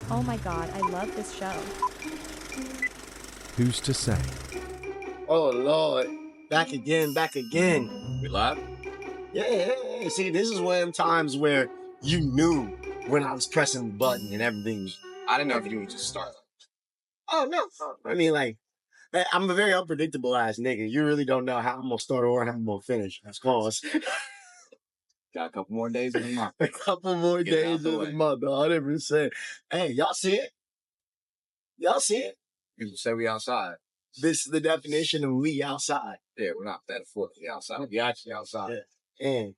Oh my god, I love this show. Who's to say? Oh Lord, back again, back again. We live? Yeah. See, this is one of them times where you knew when I was pressing the button and everything. I didn't know if you would just start. Oh no, I mean like. I'm a very unpredictable ass nigga. You really don't know how I'm gonna start or how I'm gonna finish. That's close. Got a couple more days in the month. A couple more Get it out days the in the way. month, 100%. Hey, y'all see it? Y'all see it? People say we outside. This is the definition of we outside. Yeah, we're not metaphorically outside. We actually outside. Yeah. And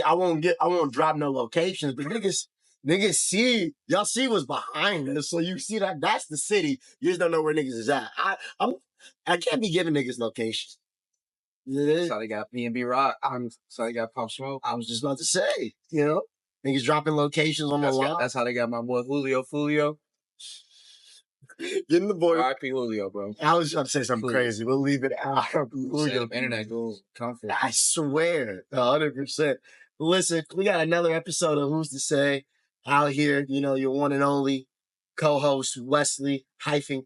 I won't drop no locations, but niggas see, y'all see what's behind us. So you see that's the city. You just don't know where niggas is at. I can't be giving niggas locations. So they got B&B Rock. So they got Pump Smoke. I was just about to say, niggas dropping locations on the line. That's how they got my boy Julio Fulio. Getting the boy. R.I.P. Julio, bro. I was trying to say something crazy. We'll leave it out. Julio. Internet goes comfort. I swear, 100%. Listen, we got another episode of Who's to Say out here. Your one and only co-host Wesley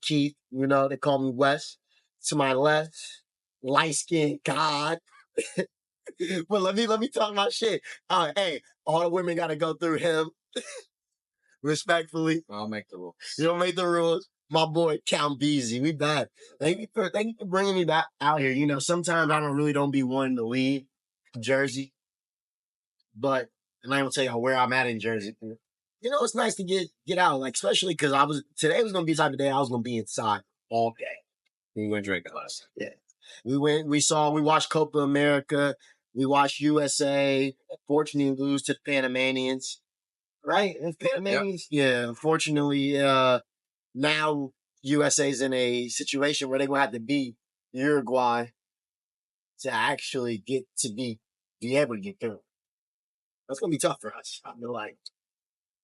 Keith. They call me Wes. To my left, light-skinned God. But let me talk my shit. Hey, all the women got to go through him. Respectfully. I'll make the rules. You don't make the rules. My boy Count Beasy, we back. Thank you for bringing me back out here. Sometimes I don't be wanting to leave Jersey, but and I will tell you where I'm at in Jersey. It's nice to get out, like especially because today was gonna be the type of day I was gonna be inside all day. We went drinking last night. Yeah, we watched Copa America, we watched USA. Unfortunately, lose to the Panamanians. Right, it's Panamanians. Yep. Yeah, unfortunately, now USA's in a situation where they're gonna have to beat Uruguay to actually get to be able to get through. That's gonna be tough for us. I feel like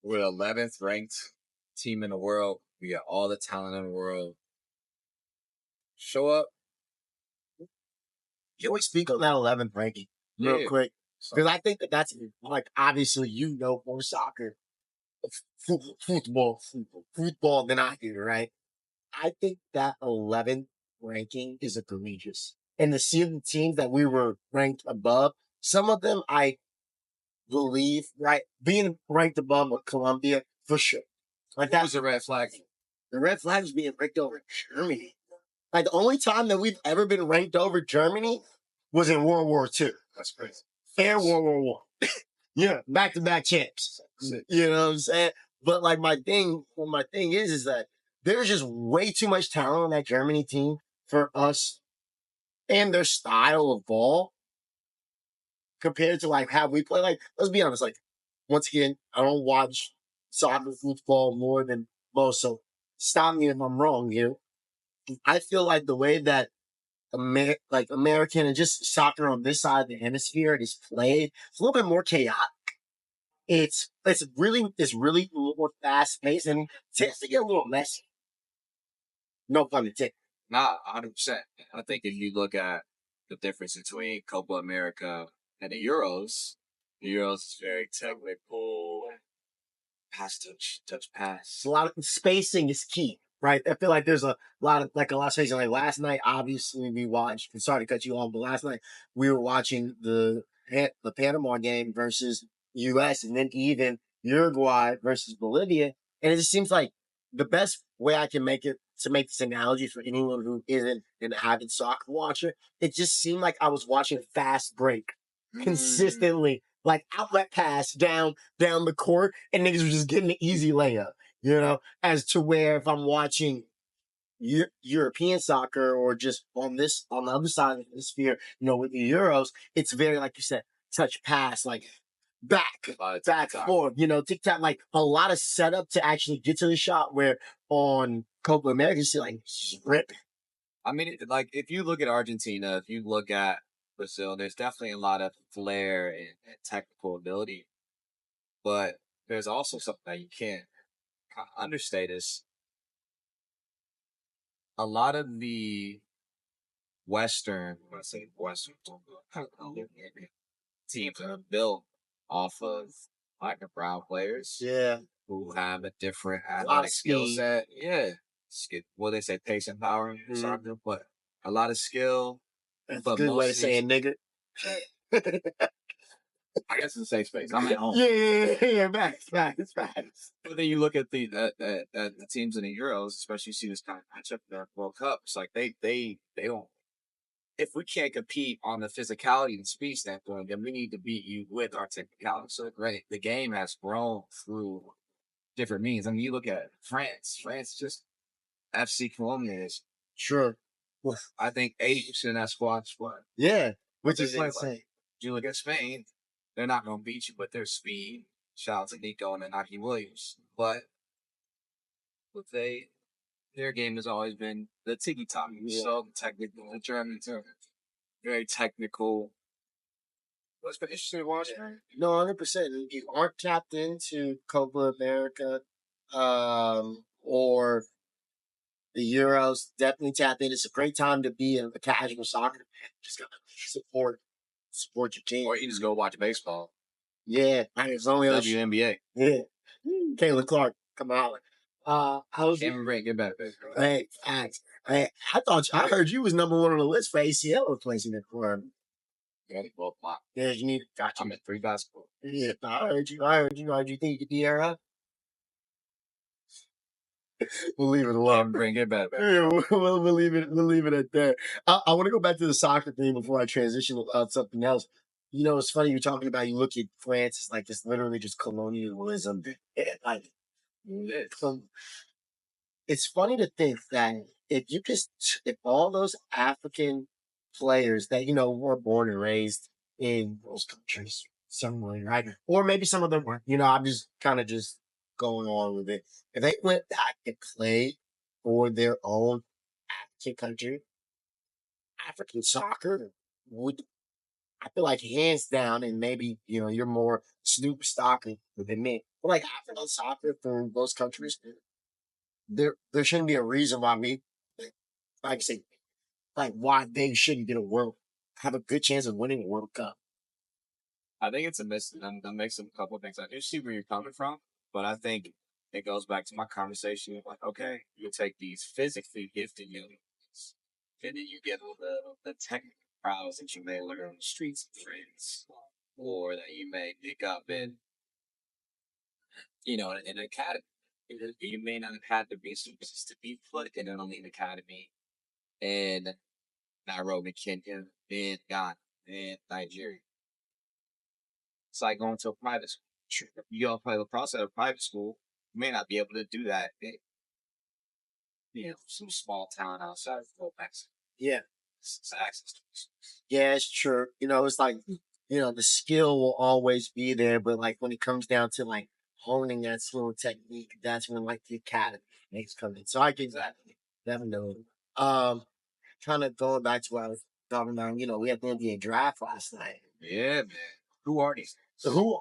we're 11th ranked team in the world. We got all the talent in the world. Show up. Can we speak on that 11th ranking real quick? Because I think that's like obviously more soccer, football than I do, right? I think that 11th ranking is egregious. And to see the teams that we were ranked above, some of them I believe, right, being ranked above Colombia, for sure. Like that was a red flag. The red flag was being ranked over Germany. Like the only time that we've ever been ranked over Germany was in World War II. That's crazy. And World War I. Yeah, back-to-back champs. You know what I'm saying? But like my thing is that there's just way too much talent on that Germany team for us and their style of ball compared to like how we play. Like, let's be honest, like once again, I don't watch soccer football more than most, so stop me if I'm wrong here. I feel like the way that American and just soccer on this side of the hemisphere is played, it's a little bit more chaotic. It's really a little more fast paced and tends to get a little messy. No pun intended. Nah, 100%. I think if you look at the difference between Copa America and the Euros is very technical. Pass, touch, pass. A lot of spacing is key, right? I feel like there's a lot of spacing. Like last night, obviously we watched. I'm sorry to cut you off, but last night we were watching the Panama game versus U.S. and then even Uruguay versus Bolivia, and it just seems like the best way I can make this analogy for anyone who isn't an avid soccer watcher, it just seemed like I was watching fast break consistently. Like outlet pass down the court, and niggas were just getting the easy layup, as to where if I'm watching European soccer or just on the other side of the sphere, with the Euros, it's very, like you said, touch pass, like back, forth, tic-tac, like a lot of setup to actually get to the shot, where on Copa America, you see like rip. I mean, like if you look at Argentina, if you look at Brazil, there's definitely a lot of flair and technical ability, but there's also something that you can't understate is a lot of the Western teams are built off of black and brown players. Yeah. who have a different lot of athletic skill speed. set. Yeah. Well, they say pace and power in soccer, but a lot of skill. That's a But good way most to of these, say it, nigga. I guess it's a safe space. I'm at home. Yeah, facts. But then you look at the teams in the Euros, especially you see this kind of matchup in the World Cup. It's like they don't. If we can't compete on the physicality and speed standpoint, then we need to beat you with our technicality. So right, the game has grown through different means. I mean, you look at France. France just FC Colombia is. Sure. Well, I think 80% of that squad's what. yeah, which Which is insane. You look at Spain, they're not going to beat you, but their speed. Shout out to Nico and Inaki Williams. But their game has always been the tiki taka. Yeah. So technical. The Germans are very technical. Well, it's been interesting to watch, man. No, 100%. If you aren't tapped into Copa America, or the Euros, definitely tap in. It's a great time to be a casual soccer fan. Just gotta support your team. Or you just go watch baseball. Yeah, and it's only other WNBA. Yeah, Caitlin Clark, come out. How's Cameron Brink, get better. Hey, facts. Hey, I heard you was number one on the list for ACL replacement for him. Yeah, well, Yeah, you need. Got you. I'm at 3 basketball. Yeah, I heard you. How do you think you could be her? We'll leave it alone. Cameron Brink, get better. Yeah, we'll leave it. We'll leave it at that. I want to go back to the soccer thing before I transition to something else. You know, it's funny you're talking about. You look at France, it's like it's literally just colonialism. Like, it's funny to think that if all those African players that were born and raised in those countries somewhere, right, or maybe some of them weren't. I'm just kind of just going on with it. If they went back and played for their own African country, African soccer would, I feel like, hands down, and maybe you're more Snoop soccer than me, but like African soccer for those countries, there shouldn't be a reason why like I say, like why they shouldn't have a good chance of winning a World Cup. I think it's a mix of a couple of things. I do see where you're coming from, but I think it goes back to my conversation of like, okay, you take these physically gifted youngins, and then you get the technical prowess that you may learn on the streets of France, or that you may pick up in an academy. You may not have had the resources to be put in an elite academy in Nairobi, Kenya, in Ghana, in Nigeria. It's like going to a private school. If you go play lacrosse at a private school, you may not be able to do that in some small town outside of Mexico. Yeah. It's access to resources. Yeah, it's true. It's like, the skill will always be there, but like when it comes down to like honing that skill and technique, that's when like the academy makes come in. So I get that. Definitely. Kind of going back to what I was talking about, we had the NBA draft last night. Yeah, man. Who are these? Who?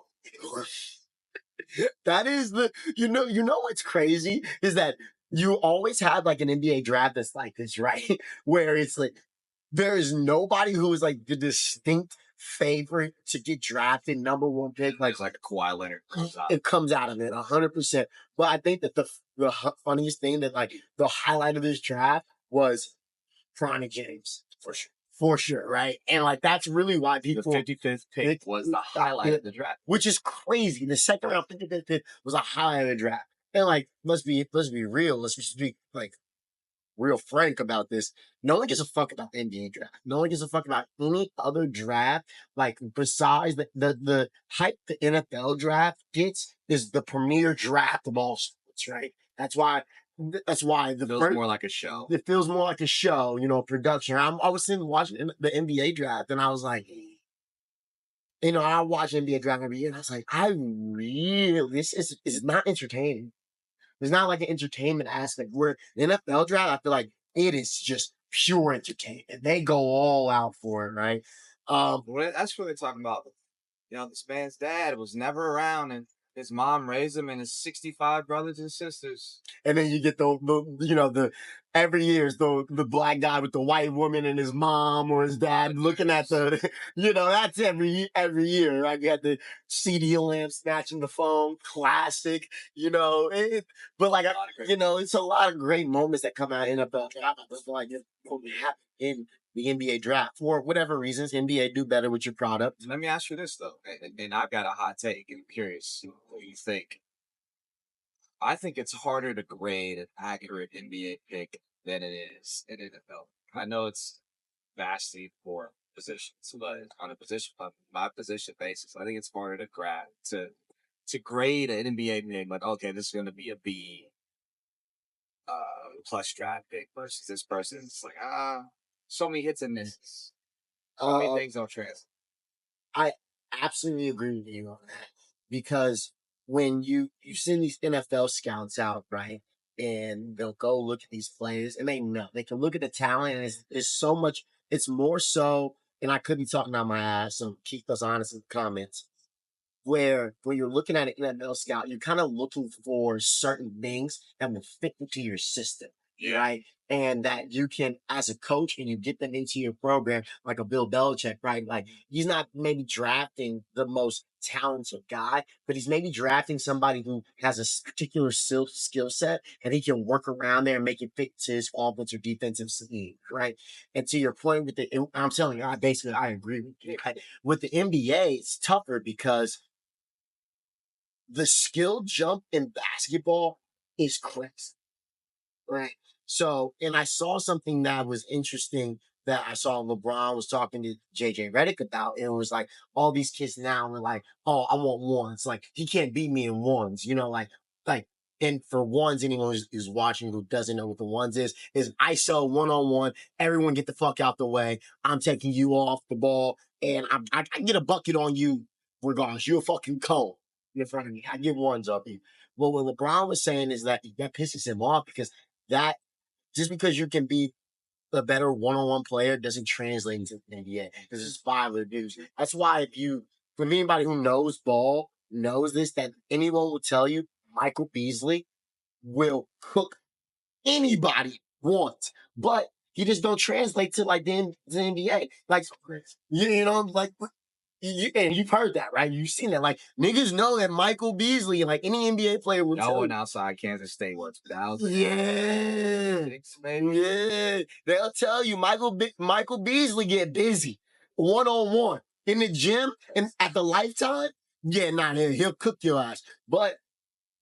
That is what's crazy is that you always have like an NBA draft that's like this, right? Where it's like there is nobody who is like the distinct favorite to get drafted number one pick. Like a Kawhi Leonard comes out. It comes out of it 100%. But I think that the funniest thing that like the highlight of this draft was Bronny James for sure, right? And like that's really why people the 55th pick was the highlight of the draft, which is crazy. The second round 55th pick was a highlight of the draft, and like let's be real. Let's just be like real frank about this. No one gives a fuck about the NBA draft. No one gives a fuck about any other draft. Like besides the hype the NFL draft gets is the premier draft of all sports, right? That's why it feels more like a show. It feels more like a show, production. I was sitting watching the NBA draft, and I was like, I watch NBA draft every year, and I was like, this is not entertaining. There's not like an entertainment aspect. Where the NFL draft, I feel like it is just pure entertainment. They go all out for it, right? Well, that's what they're talking about. This man's dad was never around in His mom raised him and his 65 brothers and sisters. And then you get the every year is the black guy with the white woman and his mom or his dad looking at the, that's every year. Right? You got the CD lamp snatching the phone, classic, but like, it's a lot of great moments that come out in NFL. I feel like it only happen in the NBA draft for whatever reasons. NBA do better with your product. Let me ask you this though, and I've got a hot take. I'm curious what you think. I think it's harder to grade an accurate NBA pick than it is in NFL. I know it's vastly for positions, but on my position basis, I think it's harder to grade an NBA pick. Like, okay, this is going to be a B plus draft pick versus this person. It's like so many hits and misses. So many things don't translate. I absolutely agree with you on that because when you send these NFL scouts out, right, and they'll go look at these players and they can look at the talent and it's so much, it's more so, and I could be talking out my ass, so keep us honest in the comments. Where when you're looking at an NFL scout, you're kind of looking for certain things that will fit into your system, right? And that you can, as a coach, and you get them into your program, like a Bill Belichick, right? Like he's not maybe drafting the most talented guy, but he's maybe drafting somebody who has a particular skill set and he can work around there and make it fit to his offense or defensive scheme, right? And to your point with I'm telling you, I agree with you. Right? With the NBA, it's tougher because the skill jump in basketball is crazy, right? So, and I saw something that was interesting that I saw LeBron was talking to JJ Redick about. It was like all these kids now are like, oh, I want ones. Like he can't beat me in ones, like, and for ones, anyone who's watching who doesn't know what the ones is ISO 1-on-1. Everyone get the fuck out the way. I'm taking you off the ball and I get a bucket on you regardless. You're a fucking cone in front of me. I get ones up you. Well, what LeBron was saying is that pisses him off because that just because you can be a better one-on-one player doesn't translate into the NBA because it's 5 other dudes. That's why for anybody who knows ball, knows this, that anyone will tell you Michael Beasley will cook anybody once, but he just don't translate to like the NBA. Like, like and you've heard that, right? You've seen that. Like niggas know that Michael Beasley, like any NBA player, will tell Going you. outside Kansas State was Yeah, yeah. They'll tell you Michael Beasley get busy 1-on-1 in the gym and at the Lifetime. Yeah, he'll cook your ass, but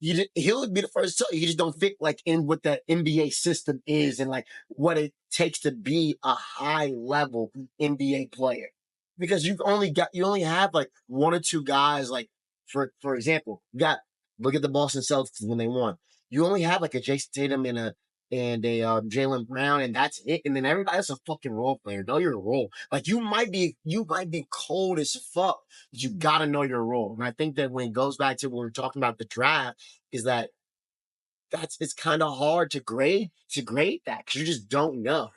he'll be the first to tell you he just don't fit like in what the NBA system is and like what it takes to be a high level NBA player. Because you only have like one or two guys, like for example, look at the Boston Celtics when they won. You only have like a Jason Tatum and a Jaylen Brown, and that's it. And then everybody else is a fucking role player. Know your role. Like you might be cold as fuck, but you gotta know your role. And I think that when it goes back to when we're talking about the draft, is that it's kind of hard to grade that because you just don't know.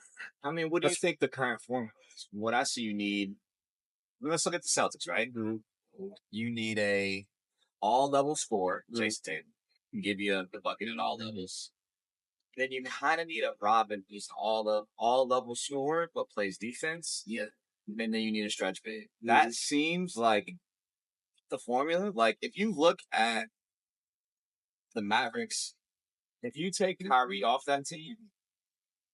I mean, what do you think the current formula is? What I see you need. Let's look at the Celtics, right? Mm-hmm. You need a all-level scorer, Jason Tatum, give you the bucket at all levels. Then you kind of need a Robin who's all-level scorer but plays defense. Yeah. And then you need a stretch big. That seems like the formula. Like if you look at the Mavericks, if you take Kyrie off that team,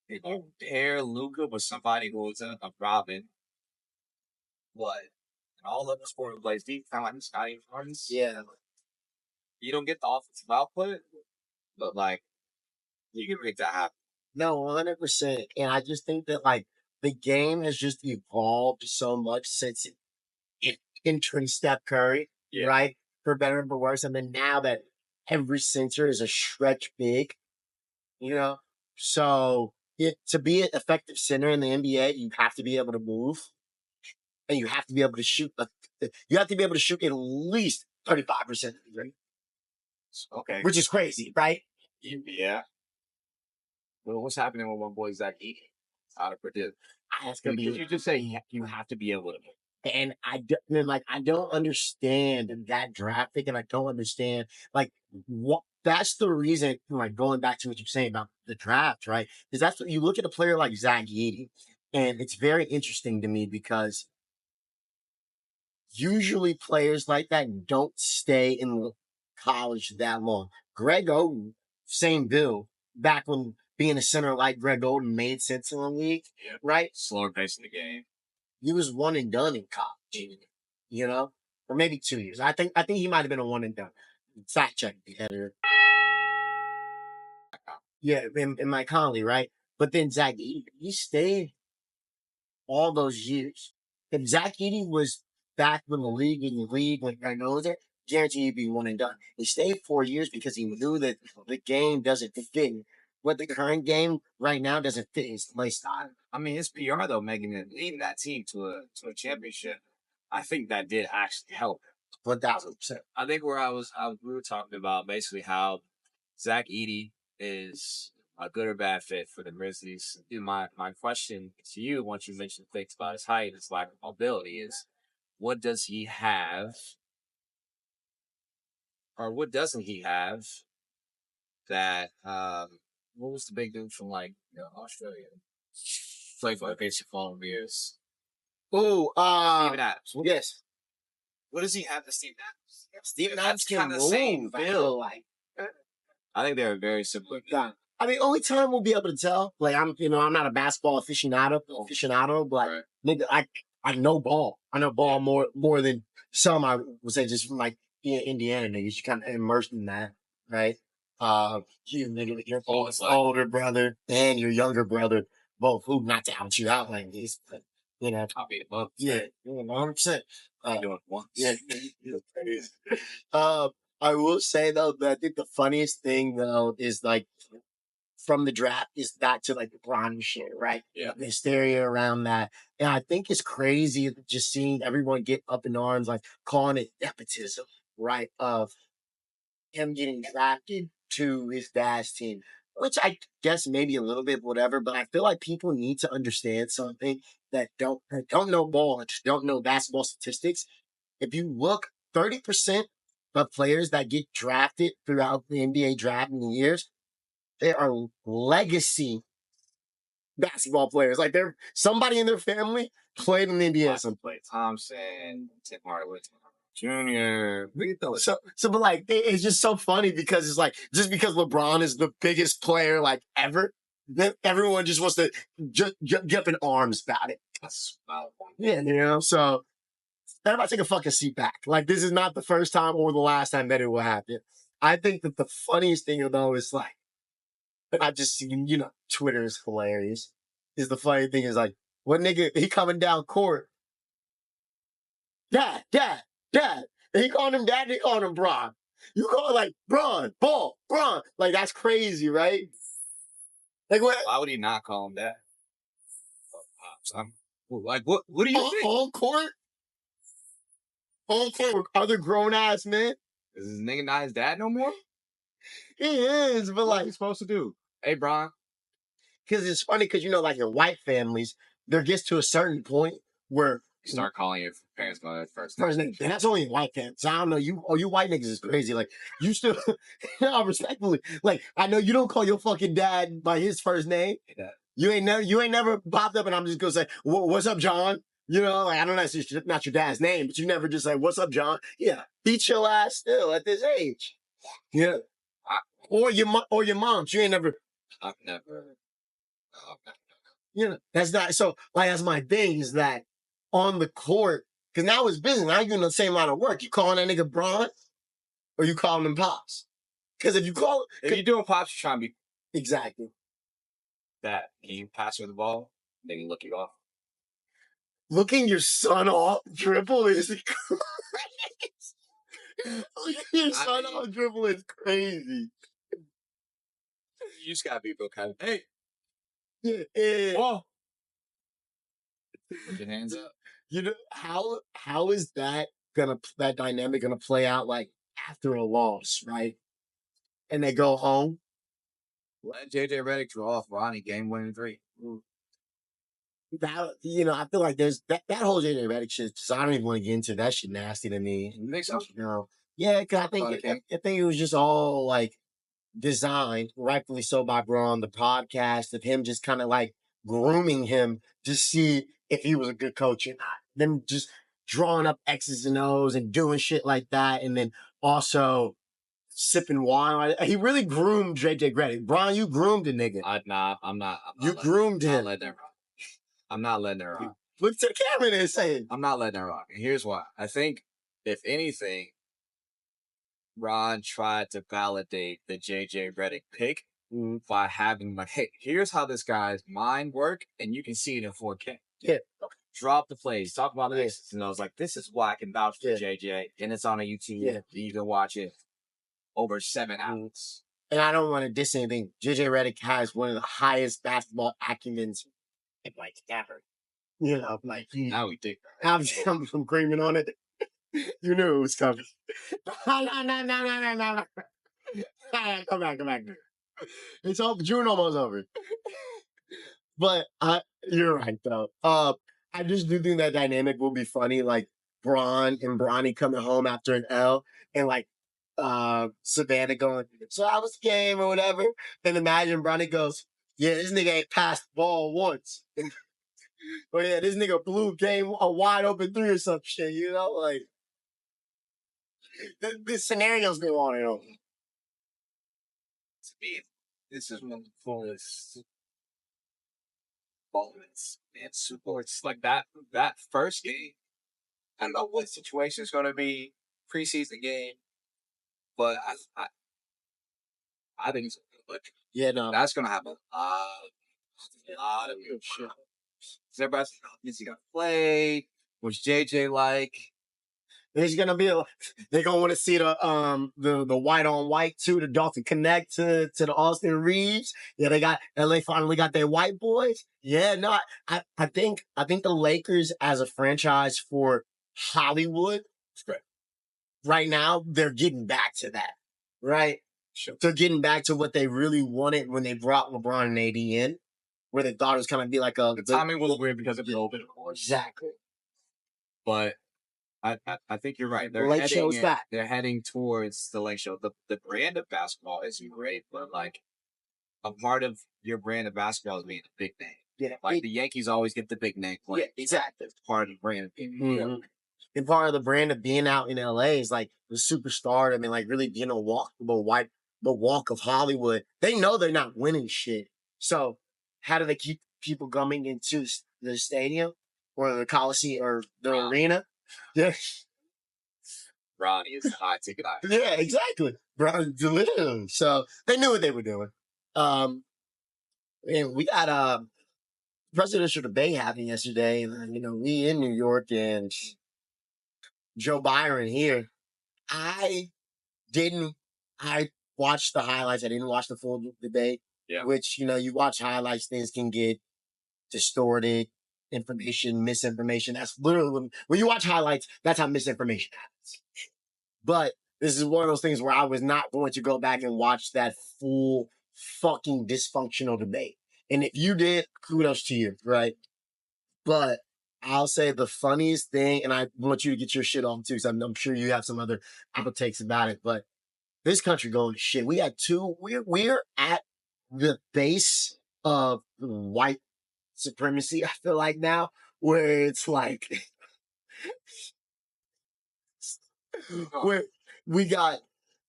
if you pair Luka with somebody who's a Robin, what? An all-level scorer who plays defense, kind of like Scotty Barnes. Yeah. You don't get the offensive output, but like you can make that happen. No, 100%. And I just think that like the game has just evolved so much since it entering Steph Curry, right? For better and for worse. And then now that every center is a stretch big, so to be an effective center in the NBA, you have to be able to move and you have to be able to shoot. You have to be able to shoot at least 35% of the rate. Okay. Which is crazy, right? Yeah. Well, what's happening with my boy Zach Eaton out of Purdue? That's gonna be. You just say you have to be able to. And I don't understand that draft pick, and I don't understand like what. That's the reason, like going back to what you're saying about the draft, right? Because that's what you look at a player like Zach Edey, and it's very interesting to me because usually players like that don't stay in college that long. Greg Oden, same bill, back when being a center like Greg Oden made sense in the league, right? Slower pace in the game. He was one and done in college, you know, or maybe 2 years. I think he might have been a one and done. Fact check the editor. Yeah, in Mike Conley, right? But then Zach Edey, he stayed all those years. If Zach Edey was back when the league when I know there, guaranteed he'd be one and done. He stayed 4 years because he knew that the game doesn't fit. What the current game right now doesn't fit his play style. I mean, his PR though, making it leading that team to a championship, I think that did actually help. 1,000%. I think where we were talking about basically how Zach Edey is a good or bad fit for the Grizzlies. My question to you, once you mentioned things about his height, his lack of mobility, is what does he have, or what doesn't he have that what was the big dude from Australia? Played for the baseball years. Oh, Steven Adams. yes. What does he have to Steven Adams? Steven Adams can the same move, I feel like. I think they're very similar. Yeah. I mean, only time we'll be able to tell. Like I'm not a basketball aficionado, but Right. nigga, I know ball. I know ball more than some. I would say just from like being Indiana niggas. You kind of immersed in that, right? You nigga, your older brother and your younger brother both who not to out you out like this, but I'll be above. yeah, 100%. Doing once. Yeah. I will say though that I think the funniest thing though is like from the draft is back to like the Bronny shit, right? Yeah. The hysteria around that. And I think it's crazy just seeing everyone get up in arms, like calling it nepotism, right? Of him getting drafted to his dad's team, which I guess maybe a little bit whatever, but I feel like people need to understand something that don't know ball and just don't know basketball statistics. If you look, 30% of players that get drafted throughout the NBA draft in the years, they are legacy basketball players. Like they're somebody in their family played in the NBA at some point. Thompson, Tim Hardaway Jr. But like it's just so funny because it's like just because LeBron is the biggest player like ever, then everyone just wants to jump in arms about it. Yeah. So everybody take a fucking seat back. Like this is not the first time or the last time that it will happen. I think that the funniest thing though is like, and I just seen, Twitter is hilarious. Is the funny thing is like, what nigga, he coming down court. Dad. And he called him dad, he called him Bron. You call it like Bron, ball, Bron. Like that's crazy, right? Like what? Why would he not call him that? Like what do you think? On court? On court with other grown ass men? Is this nigga not his dad no more? He is, but What like he supposed to do? Hey, Bron. Because it's funny because like in white families, there gets to a certain point where You start calling your parents by their first name. And that's only in white families. I don't know. You white niggas is crazy. Like you still respectfully. Like I know you don't call your fucking dad by his first name. Yeah. You ain't never popped up and I'm just gonna say, what's up, John? Like I don't know it's not your dad's name, but you never just say, what's up, John? Yeah. Beat your ass still at this age. Yeah. Or your mom. You ain't never. I've never. That's not so. Like that's my thing is that on the court, because now it's business. Now you're doing the same line of work. You calling that nigga Bron, or you calling him Pops? Because if you're doing Pops, you're trying to be exactly that. Can you pass her the ball? Then you look you off. Looking your son off dribble is crazy. Looking your son off dribble is crazy. You just gotta be real kind of, hey. Yeah. Whoa. Put your hands up. How is that dynamic gonna play out like after a loss, right? And they go home. Let JJ Redick draw off Ronnie game winning 3. that, I feel like there's that whole JJ Redick shit. So I don't even want to get into that shit. Nasty to me. You think so? Yeah, because Okay. I think it was just all like designed, rightfully so, by Bro on the podcast of him just kind of like grooming him to see if he was a good coach or not. Then just drawing up X's and O's and doing shit like that, and then also sipping wine. He really groomed JJ Redick. Brian, you groomed the nigga. I'm not. You groomed I'm not him. letting that rock. I'm not letting that rock. Look to the camera and say it. I'm not letting that rock. And here's why. I think, if anything, Ron tried to validate the JJ Redick pick by having like, hey, here's how this guy's mind work, and you can see it in 4K. Yeah. Drop the plays, talk about Yeah. this. And I was like, this is why I can vouch for Yeah. JJ, and it's on a YouTube. Yeah. You can watch it over 7 hours. And I don't want to diss anything. JJ Redick has one of the highest basketball acumens in like ever. Like Now we think. I'm creaming on it. You knew it was coming. No. Come back. It's all June almost over. But you're right though. I just do think that dynamic will be funny, like Braun and Bronny coming home after an L and like Savannah going, so I was game or whatever. And imagine Bronny goes, yeah, this nigga ain't passed the ball once. Or yeah, this nigga blew game a wide open 3 or some shit, like the scenarios go on and on. To me, this is one of the fullest moments in sports. Like that first game. I don't know what situation is going to be, preseason game, but I think it's good. Yeah, no. That's going to have a lot of good shit. Everybody's is he going to play? What's JJ like? There's gonna be they're gonna want to see the white on white too, the Dalton Connect to the Austin Reeves. Yeah, LA finally got their white boys. Yeah, no, I think the Lakers as a franchise for Hollywood right now, they're getting back to that. Right? Sure. They're getting back to what they really wanted when they brought LeBron and AD in, where they thought it was gonna be like the timing was weird because of COVID, of course. Exactly. But I think you're right. They're heading towards the late show. The brand of basketball is great, but like a part of your brand of basketball is being a big name. Yeah. Like the Yankees always get the big name play. Yeah, exactly. It's part of the brand of being. Mm-hmm. And part of the brand of being out in LA is like the superstar. I mean, like really being the walk of Hollywood. They know they're not winning shit. So how do they keep people coming into the stadium or the Coliseum or the arena? Yeah. Ronnie is high ticket item. Yeah, exactly. Ronnie, so they knew what they were doing. And we got presidential debate happening yesterday. And, we in New York and Joe Byron here. I watched the highlights. I didn't watch the full debate. Yeah. Which, you watch highlights, things can get distorted. Misinformation. That's literally when you watch highlights, that's how misinformation happens. But this is one of those things where I was not going to go back and watch that full fucking dysfunctional debate. And if you did, kudos to you, right? But I'll say the funniest thing, and I want you to get your shit off too, because I'm sure you have some other couple takes about it, but this country going to shit. We got we're at the base of white supremacy, I feel like now, where it's like where we got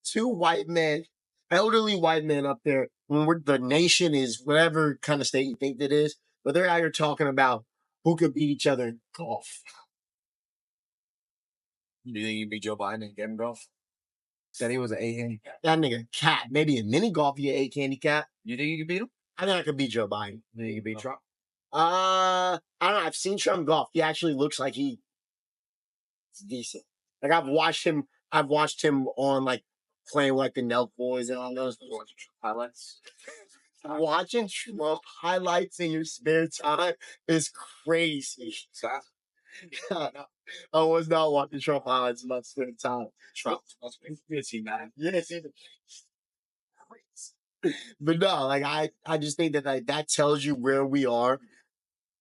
2 white men, elderly white men up there when the nation is whatever kind of state you think it is, but they're out here talking about who could beat each other in golf. Do you think you beat Joe Biden in game golf? Said he was an 8 handicap. That nigga cat. Maybe in mini golf you 8 handicap. You think you can beat him? I think I could beat Joe Biden. You think you can beat Trump? I don't know. I've seen Trump golf. He actually looks like he's decent. Like I've watched him on like playing with like the Nelk boys and all those highlights. Watching Trump highlights in your spare time is crazy. Yeah, I was not watching Trump highlights in my spare time. Trump. Yes, he man. Yes, he But no, like I just think that that tells you where we are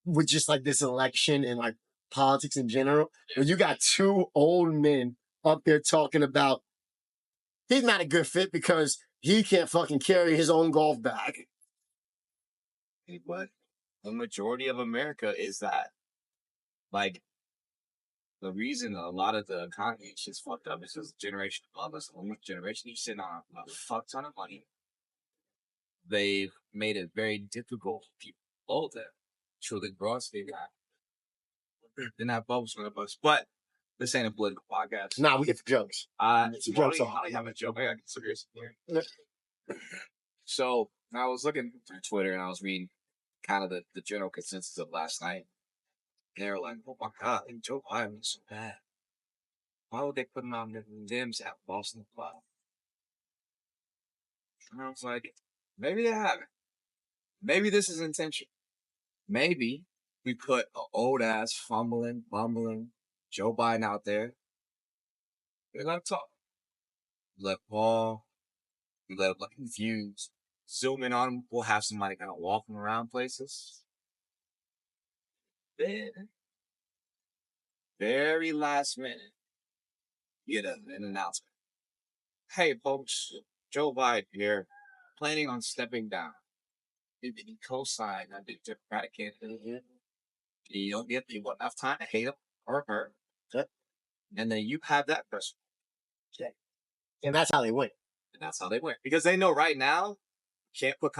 with just like this election and like politics in general. When you got two old men up there talking about he's not a good fit because he can't fucking carry his own golf bag. But the majority of America is that. Like, the reason a lot of the economy is just fucked up is because the generation above us, the older generation, you sitting on a fuck ton of money. They've made it very difficult for people below them to the gross they got. They're not bubbles on the bus. But this ain't a political podcast. Nah, we get the jokes. It's jokes. I have a joke. I gotta get serious here. So I was looking through Twitter and I was reading kind of the general consensus of last night. They were like, "Oh my God, Joe Biden is so bad. Why would they put him on the Dems at Boston Club?" And I was like, maybe they haven't. Maybe this is intentional. Maybe we put an old ass, fumbling, bumbling Joe Biden out there. They're gonna talk. We let Paul, we let him look confused. Zoom in on him. We'll have somebody kind of walking around places. Then, very last minute, you get an announcement. Hey, folks, Joe Biden here, planning on stepping down. Did he co-sign on the Democratic candidate? You don't get people enough time to hate him or her. Okay. And then you have that person. Okay. And that's how they win. And that's how they win. Because they know right now, you can't put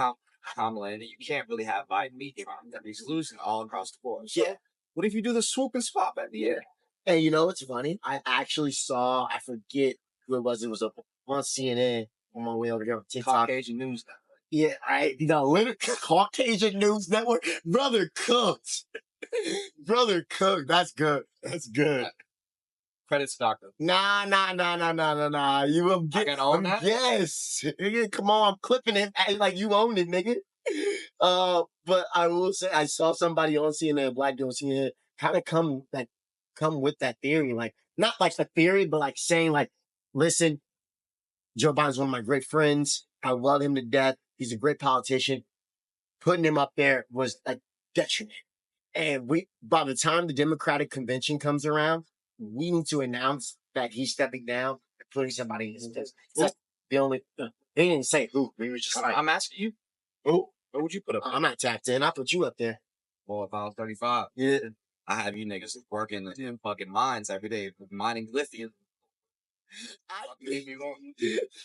Kamala in it. You can't really have Biden beat Trump. That he's losing all across the board. So, Yeah. what if you do the swoop and swap at the end? And you know what's funny? I actually saw, I forget who it was. It was on CNN on my way over here on TikTok. Caucasian News Network. Yeah, right. You know, literally Caucasian News Network. Brother cooked. Brother cooked. That's good. That's good. Credit to Doctor. Nah. You will get. I gotta own that? Yes. Nigga, come on, I'm clipping it. Act like you own it, nigga. But I will say, I saw somebody on CNN, a black dude on CNN, kind of come with that theory. Like, not like the theory, but like saying like, listen, Joe Biden's one of my great friends. I love him to death. He's a great politician. Putting him up there was a detriment. And by the time the Democratic convention comes around, we need to announce that he's stepping down and putting somebody in his place. That's the only, they didn't say who. They were just like, I'm asking you. who? Where would you put up? I'm not tapped in. I put you up there. Well, if I was 35, Yeah. I have you niggas working in fucking mines every day, mining lithium.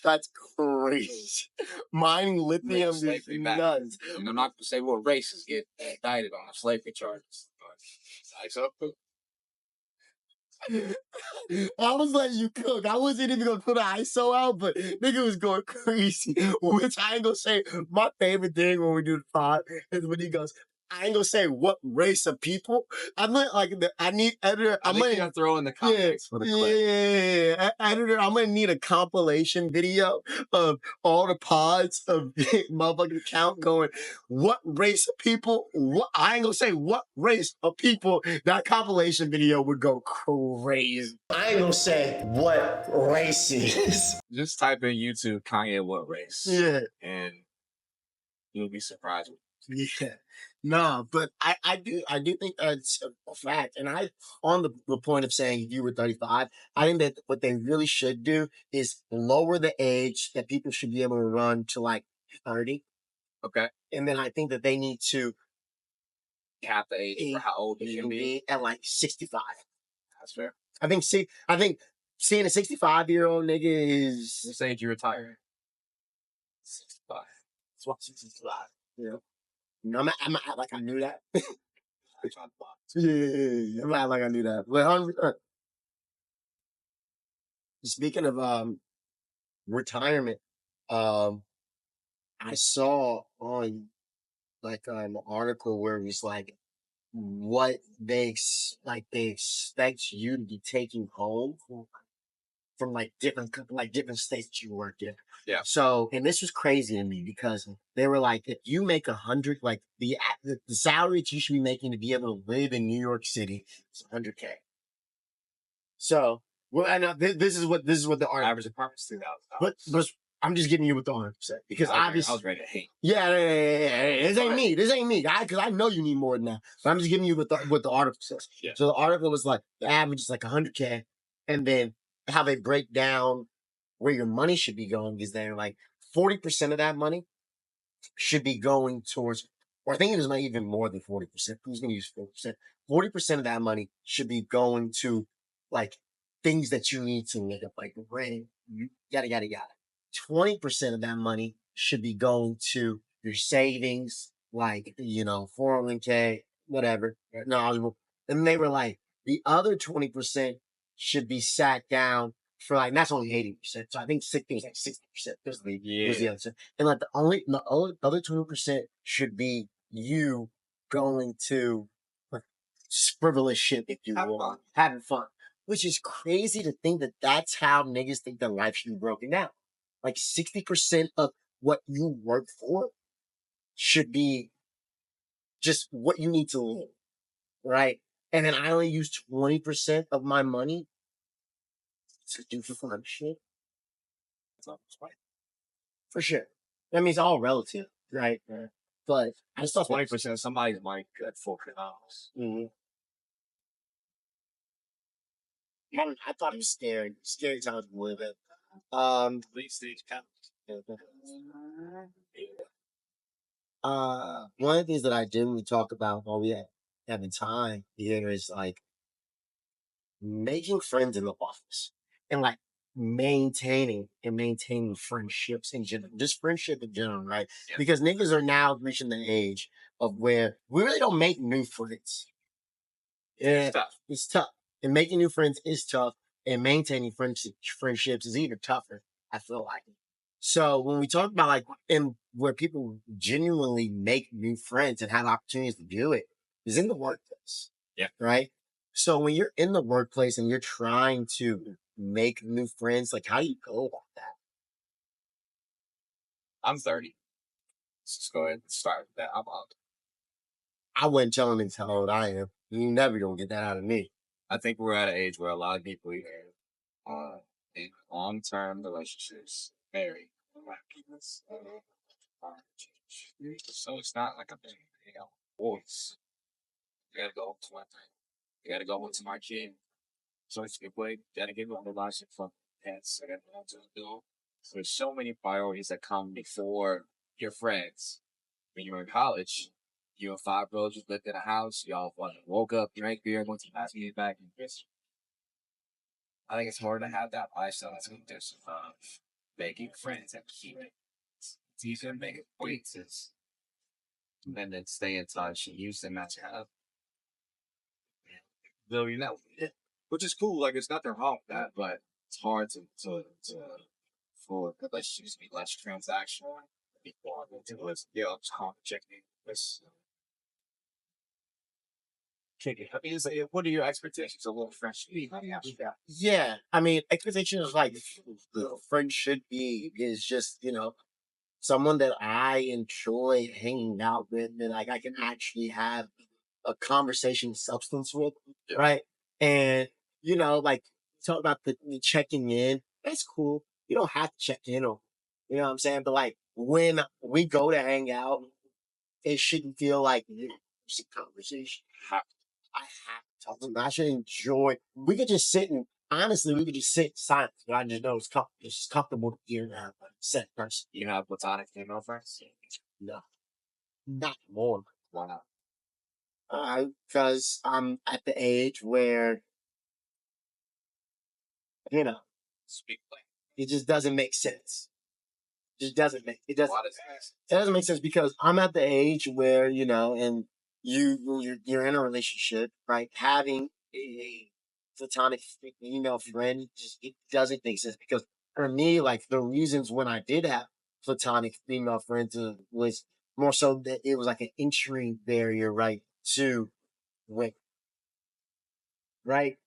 That's crazy. Mining lithium is nuts. And I'm not gonna say what races get indicted on slavery charges. I was letting you cook. I wasn't even gonna put an ISO out, but nigga was going crazy. Which I ain't gonna say. My favorite thing when we do the pod is when he goes, I ain't gonna say what race of people. I'm not like I need editor. I'm gonna throw in the context for the clip. Yeah, editor. I'm gonna need a compilation video of all the pods of motherfucking account going. What race of people? What I ain't gonna say what race of people. That compilation video would go crazy. I ain't gonna say what race is. Just type in YouTube Kanye what race. Yeah, and you'll be surprised. Yeah. No, but I do think that's a fact. And on the point of saying if you were 35, I think that what they really should do is lower the age that people should be able to run to like 30. Okay. And then I think that they need to Cap the age for how old you can be at like 65. That's fair. I think seeing a 65-year-old nigga is Let's say you retire. 65. That's what 65. Yeah. No, I'm gonna act like I knew that. Yeah. I'm gonna act like I knew that. But speaking of retirement, I saw on like an article where it was like what they expect you to be taking home from like different states that you work in. Yeah. So, and this was crazy to me because they were like, if you make 100, like the salary that you should be making to be able to live in New York City is $100K. So, well, I know this is what the average apartment's $2,000. But I'm just giving you with the 100% because I obviously, was ready to hate. yeah, this ain't me. This ain't me. Because I know you need more than that. But I'm just giving you what the article says. Yeah. So the article was like the average is like 100K, and then how they break down where your money should be going is they're like 40% of that money should be going towards, or I think it is not even more than 40%. Who's going to use 40%? 40% of that money should be going to like things that you need to make up, like rent, yada, yada, yada. 20% of that money should be going to your savings, like, 401k, whatever. No, and they were like, the other 20% should be sat down for like, and that's only 80%. So I think 60 was like 60%. Was the other side. And like the other 20% should be you going to like frivolous shit, if you will, having fun, which is crazy to think that that's how niggas think their life should be broken down. Like 60% of what you work for should be just what you need to live, right? And then I only use 20% of my money to do for fun shit. For sure. I mean, it's all relative, right? But I just thought 20% of somebody's money good for $400. I thought it was scary. Scary times to live in. Late stage counts. One of the things that I generally talk about while we having time here is like making friends in the office and like maintaining friendships in general, just friendship in general, right? Yeah. Because niggas are now reaching the age of where we really don't make new friends. Yeah, it's tough. And making new friends is tough, and maintaining friendships is even tougher, I feel like. So when we talk about like and where people genuinely make new friends and have opportunities to do it is in the workplace. Yeah. Right. So when you're in the workplace and you're trying to make new friends, like how do you go about that? I'm 30. Let's just go ahead and start with that. I'm out. I wouldn't tell them how old I am. You never gonna get that out of me. I think we're at an age where a lot of people either in long-term relationships, married, so it's not like a big, voice. You gotta go to my thing. You gotta go into my gym. So it's a good way. Gotta give up the life from pets. I gotta do. So there's so many priorities that come before your friends. When you were in college, you and 5 brothers just lived in a house. Y'all woke up, drank beer, went to the bathroom, back in Chris. I think it's hard to have that lifestyle that's conducive of making friends and keeping. It's easier to make acquaintances and then stay in touch and use them as kind of build your network. Which is cool. Like it's nothing wrong with that, but it's hard to for relationships to be less transactional. Before it's hard to check in. I mean, what are your expectations? A little fresh. Yeah, I mean, expectations like the friend should be is just someone that I enjoy hanging out with, and like I can actually have a conversation substance with, right? And like talk about the checking in. That's cool. You don't have to check in, or what I'm saying. But like when we go to hang out, it shouldn't feel like it's a conversation. I have to talk to them. I should enjoy. We could just sit and honestly, we could just sit in silence. But I just know it's comfortable to hear that set person. You have platonic female friends? No, not more. Why not? Because I'm at the age where Speak like it just doesn't make sense. It doesn't make it doesn't. what is It doesn't make sense because I'm at the age where and you're in a relationship, right? Having a platonic female friend just it doesn't make sense because for me, like the reasons when I did have platonic female friends was more so that it was like an entry barrier, right? To women, right?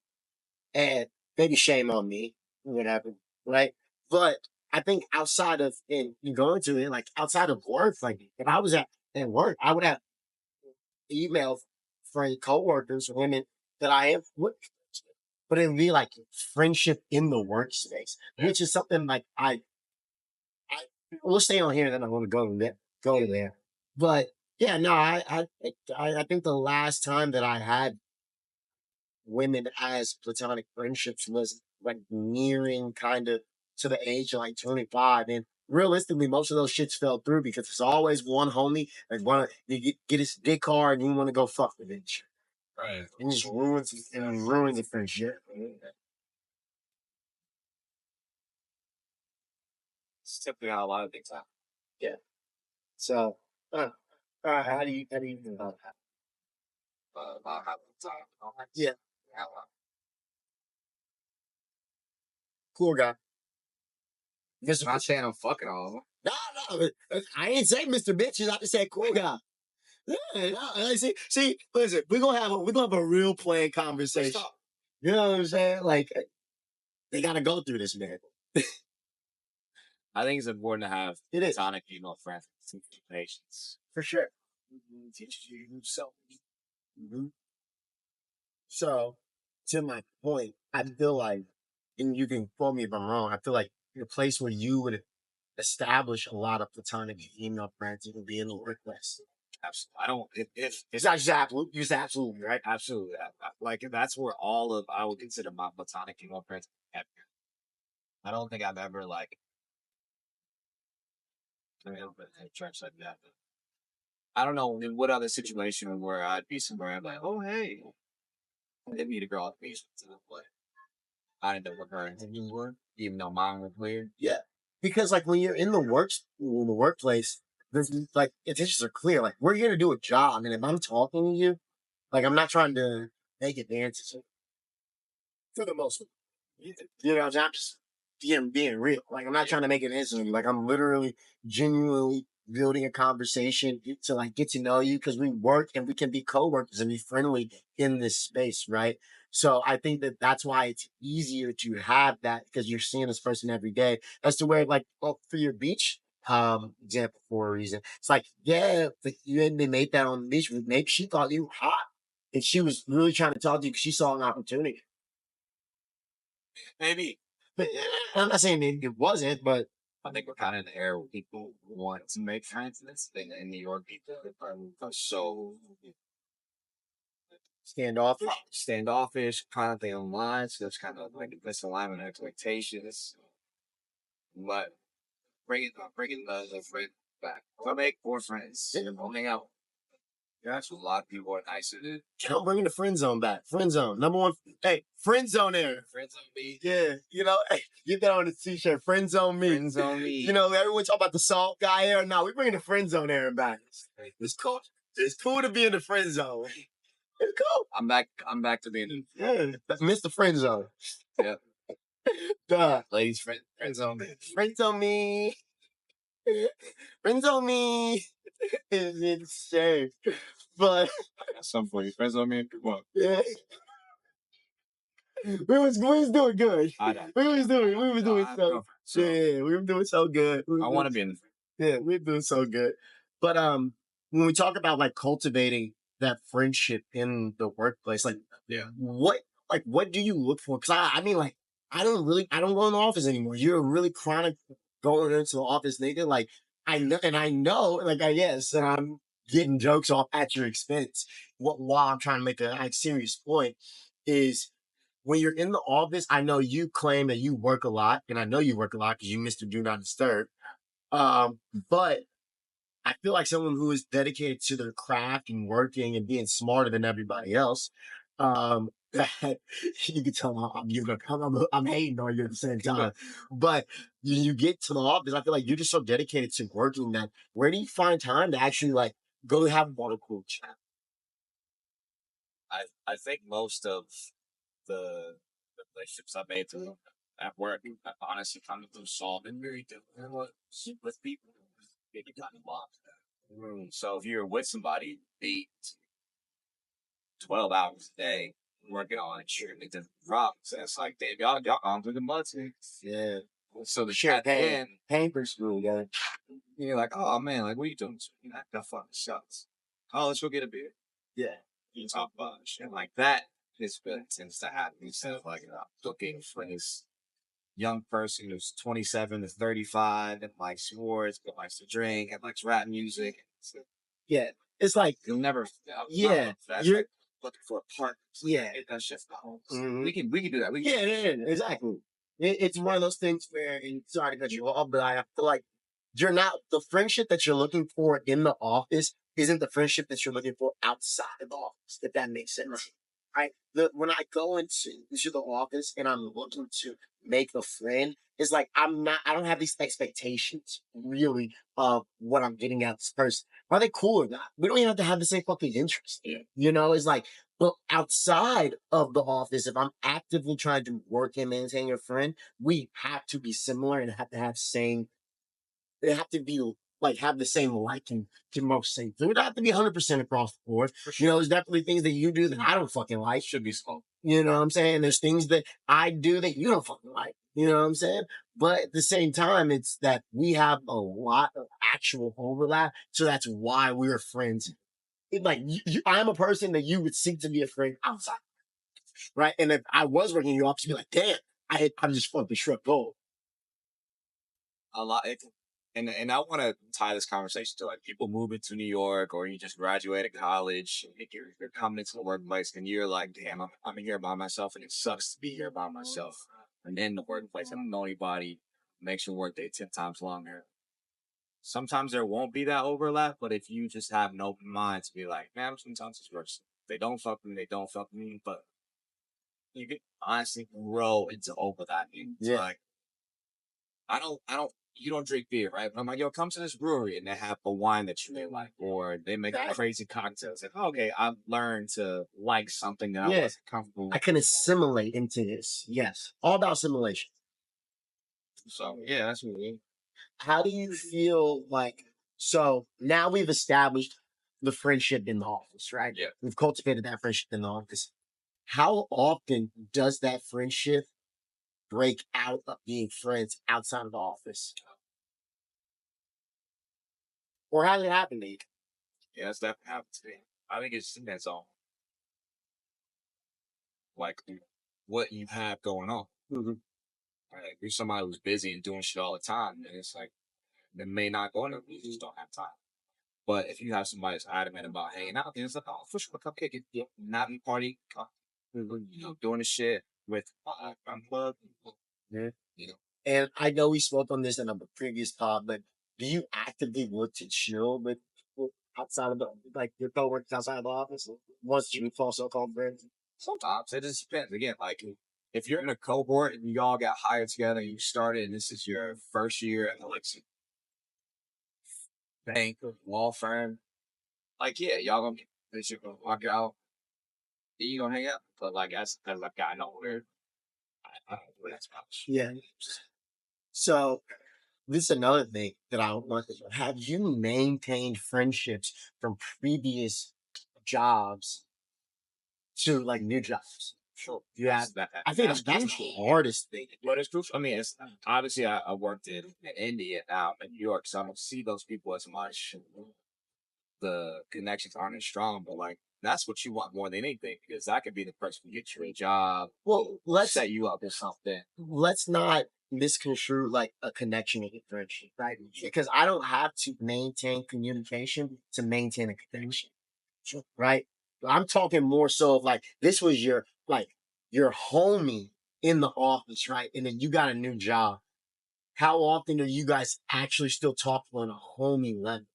And maybe shame on me, whatever, right? But I think outside of and you going to it, like outside of work, like if I was at work, I would have email friend coworkers, women that I am with, but it would be like friendship in the workspace, which is something like I we'll stay on here, then I'm going to go to there. But yeah, no, I think the last time that I had women as platonic friendships was like nearing kind of to the age of like 25. And realistically, most of those shits fell through because it's always one homie that want to get his dick hard and you want to go fuck with it. Right. And it ruins the friendship. It's typically how a lot of things happen. Yeah. So, how do you feel about that? About how the time. Yeah. Yeah. Cool guy. I'm not saying I'm fucking all of them. No, I ain't say Mr. Bitches. I just said cool guy. Yeah, no, see, listen, we're gonna have a real plain conversation. You know what I'm saying? Like, they gotta go through this, man. I think it's important to have It is platonic female friends with patience. for sure. Teaches you yourself. Mhm. So, to my point, I feel like, and you can quote me if I'm wrong. I feel like the place where you would establish a lot of platonic female friends would be in the workplace. Absolutely. I don't. If It's not just absolute, just absolutely, right? absolutely, like that's where all of I would consider my platonic female friends. I don't think I've ever like. I mean, in church like that. I don't know in what other situation where I'd be somewhere. I'm like, oh hey, I did meet a girl at the beach, but I ended up with her anymore, even though mine was weird. Yeah. Because like when you're in the workplace, there's like intentions are clear. Like we're here to do a job, and if I'm talking to you, like I'm not trying to make advances for the most part. You know, I'm just being real. Like I'm not trying to make an instant. Like I'm literally genuinely building a conversation to like get to know you because we work and we can be coworkers and be friendly in this space, right? So I think that that's why it's easier to have that because you're seeing this person every day. As to where like, well, for your beach example for a reason, it's like yeah, but they made that on the beach. Maybe she thought you were hot and she was really trying to talk to you because she saw an opportunity. Maybe. But I'm not saying it wasn't, but I think we're kind of in the era where people want to make friends in this thing. In New York, people are so standoffish, kind of thing online. So there's kind of like a misalignment of expectations. But bringing the friend back. If I make more friends, I'll hang out. Yeah, that's what a lot of people are nicer to. I'm bringing the friend zone back. Friend zone, number one. Hey, friend zone there. Friends on me. Yeah, you know, hey, get that on the t-shirt. Friend zone me. Friends on me. You know, everyone talk about the salt guy here. No, we bringing the friend zone there back. It's cool. It's cool to be in the friend zone. It's cool. I'm back to being. Yeah, Mr. Friend Zone. Yeah. Duh. Ladies, friends on me. Friends on me. Friends on me. Is insane. But I got something for you. Friends on me. Come on. yeah. We was doing good. We was doing so yeah, we were doing so good. I want to be in the. Yeah, we're doing so good. But when we talk about like cultivating that friendship in the workplace, like Yeah. what do you look for? Because I mean like I don't go in the office anymore. You're a really chronic going into the office nigga. Like I know like I guess and I'm getting jokes off at your expense. What while I'm trying to make a like, serious point is when you're in the office, I know you claim that you work a lot, and I know you work a lot because you Mr. Do Not Disturb. But I feel like someone who is dedicated to their craft and working and being smarter than everybody else, that you can tell I'm hating on you at the same time. But you get to the office, I feel like you're just so dedicated to working that where do you find time to actually like go have a water cool chat? I think most of the relationships I made through at work, I honestly kind of through solving very difficult with people. Maybe kind of lost. So if you're with somebody, 12 hours a day working on extremely different problems, it's like, damn, y'all on through the mud. Yeah. So the Share chat then, paper school, yeah. you're like, oh man, like what are you doing? That fucking sucks. Oh, let's go get a beer. Yeah. You talk about shit like that. This really tends to happen instead of like looking for this young person who's 27 to 35 and likes sports, but likes to drink and likes rap music. So Yeah. It's like, you'll never, yeah, that's you're, like looking for a partner. yeah. That's just not. Mhm. We can do that. We Yeah, yeah, yeah, exactly. It's one of those things where, and sorry to cut you off, but I feel like you're not the friendship that you're looking for in the office isn't the friendship that you're looking for outside of the office, if that makes sense. Right? When I go into the office and I'm looking to make a friend, it's like I don't have these expectations really of what I'm getting at this person. Are they cool or not? We don't even have to have the same fucking interest. Yeah. You know, it's like, but outside of the office, if I'm actively trying to work and maintain your friend, we have to be similar and have to have same. They have to be like have the same liking to most things. It would have to be 100% across the board. for You sure. know, there's definitely things that you do that I don't fucking like. Should be slow. You know what I'm saying? There's things that I do that you don't fucking like. You know what I'm saying? But at the same time, it's that we have a lot of actual overlap. So that's why we're friends. Like I'm a person that you would seek to be a friend outside, right? And if I was working in your office, you'd be like, damn, I'm just fucking struck gold. A lot. And I want to tie this conversation to like people moving to New York or you just graduated college and you're coming into the workplace and you're like, damn, I'm here by myself and it sucks to be here by myself. And in the workplace, I don't know anybody, makes your workday 10 times longer. Sometimes there won't be that overlap, but if you just have an open mind to be like, man, sometimes it's worse. They don't fuck with me, they don't fuck with me, but you can honestly grow into overlapping. It's Yeah. like, you don't drink beer, right? But I'm like, yo, come to this brewery and they have a wine that you may like, or they make crazy cocktails. Like, okay, I've learned to like something that I Yeah. wasn't comfortable I with. can assimilate into this. Yes. All about assimilation. So yeah, that's what we. How do you feel like, so now we've established the friendship in the office, right? Yeah. We've cultivated that friendship in the office. How often does that friendship break out of being friends outside of the office? Or how did it happen to you? Yeah, that's definitely happened to me. I think it's depends on like what you have going on. Mm-hmm. Right? If you're somebody who's busy and doing shit all the time, then it's like they may not go in there. You just don't have time. But if you have somebody that's adamant about hanging out, then it's like, oh, for sure, come kick it. Yeah. Not in party, doing the shit with unplugged. Yeah. You know, And I know we spoke on this in a previous pod, but do you actively look to chill with people outside of the, like your coworkers outside of the office? Once you fall so-called friends? sometimes it just depends. Again, like if you're in a cohort and you all got hired together, you started, and this is your first year at like some bank or law firm, like yeah, y'all gonna you're gonna walk out, you gonna hang out. But like as I've gotten older, I don't do that much. Yeah. So this is another thing that I want to know. Have you maintained friendships from previous jobs to like new jobs? Sure. Yeah. That, I think that's that's the crucial. hardest thing. But it's crucial. I mean, it's obviously I worked in India now I'm in New York, so I don't see those people as much. The connections aren't as strong, but like that's what you want more than anything because that could be the person who gets you a job, Well, let's set you up with something. let's not misconstrue like a connection with a friendship, right? Because I don't have to maintain communication to maintain a connection, right? I'm talking more so of like this was your homie in the office, right? And then you got a new job. How often do you guys actually still talk on a homie level?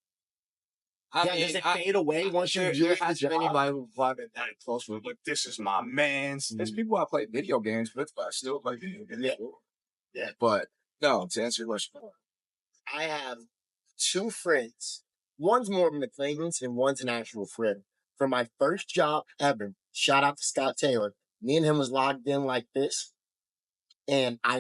Yeah, does it fade away once you do there the has been job? anybody who I've been that close with, like this is my man's. There's people I play video games with, but I still play video games. Yeah. Yeah. But no, to answer your question, I have two friends. One's more of an acquaintance and one's an actual friend. From my first job ever, shout out to Scott Taylor. Me and him was logged in like this. And I,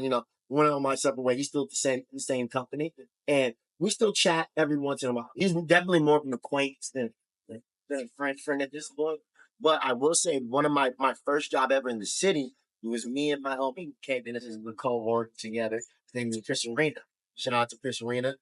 went on my separate way. He's still at the same company. And we still chat every once in a while. He's definitely more of an acquaintance than a friend at this point. But I will say one of my first job ever in the city, it was me and my homie came in as a cohort together. His name was Chris Arena. Shout out to Chris Arena.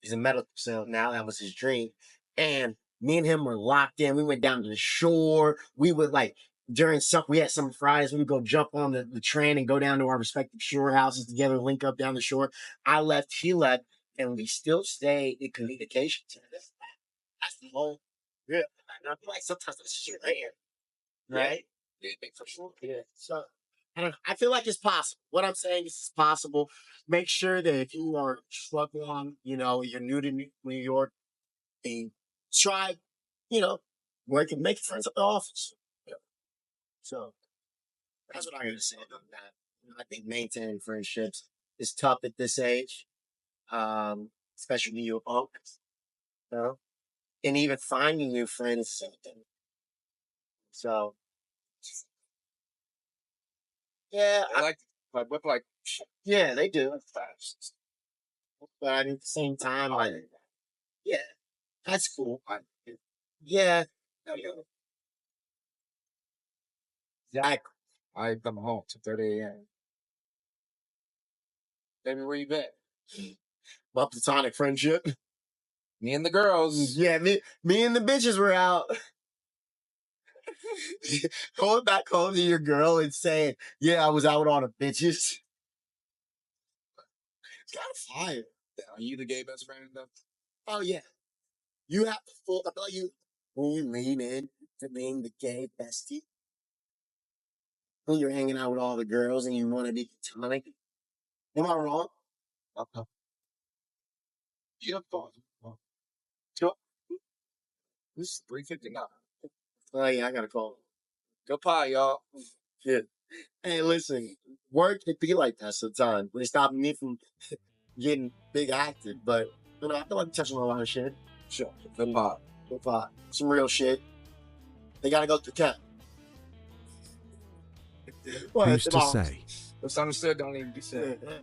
He's in medical sales now. That was his dream. And me and him were locked in. We went down to the shore. We would like during summer, we had some Fridays. We would go jump on the train and go down to our respective shore houses together, link up down the shore. I left, he left, and we still stay in communication. That's the whole. Yeah. And I feel like sometimes that's just rare, right? Yeah, for sure. Yeah. So I feel like it's possible. What I'm saying is it's possible. Make sure that if you are struggling, you're new to New York, and try, work and make friends at the office. Yeah. So that's what I'm gonna say about that. I think maintaining friendships is tough at this age, especially New York, you know, and even finding new friends is something. So yeah, I like with like yeah, they do. But at the same time, yeah, that's cool. Yeah, exactly. I come home to 30 a.m. Baby, where you been? My platonic friendship. Me and the girls. Yeah, me and the bitches were out. Going back home to your girl and saying, "Yeah, I was out with all the bitches." Got fired. Are you the gay best friend though? Oh yeah, you have to full. I feel like when you lean in to being the gay bestie, when you're hanging out with all the girls and you want to be platonic. Am I wrong? Okay. You have fun. Sure. This is 3:59. Oh yeah, I gotta call. Good pie, y'all. Yeah. Hey, listen, work can be like that sometimes. But it stopped me from getting big active. But I feel like I'm touching on a lot of shit. Sure. Good pie. If some real shit, they gotta go through camp. Who's to say? What's understood don't need to be said. Yeah.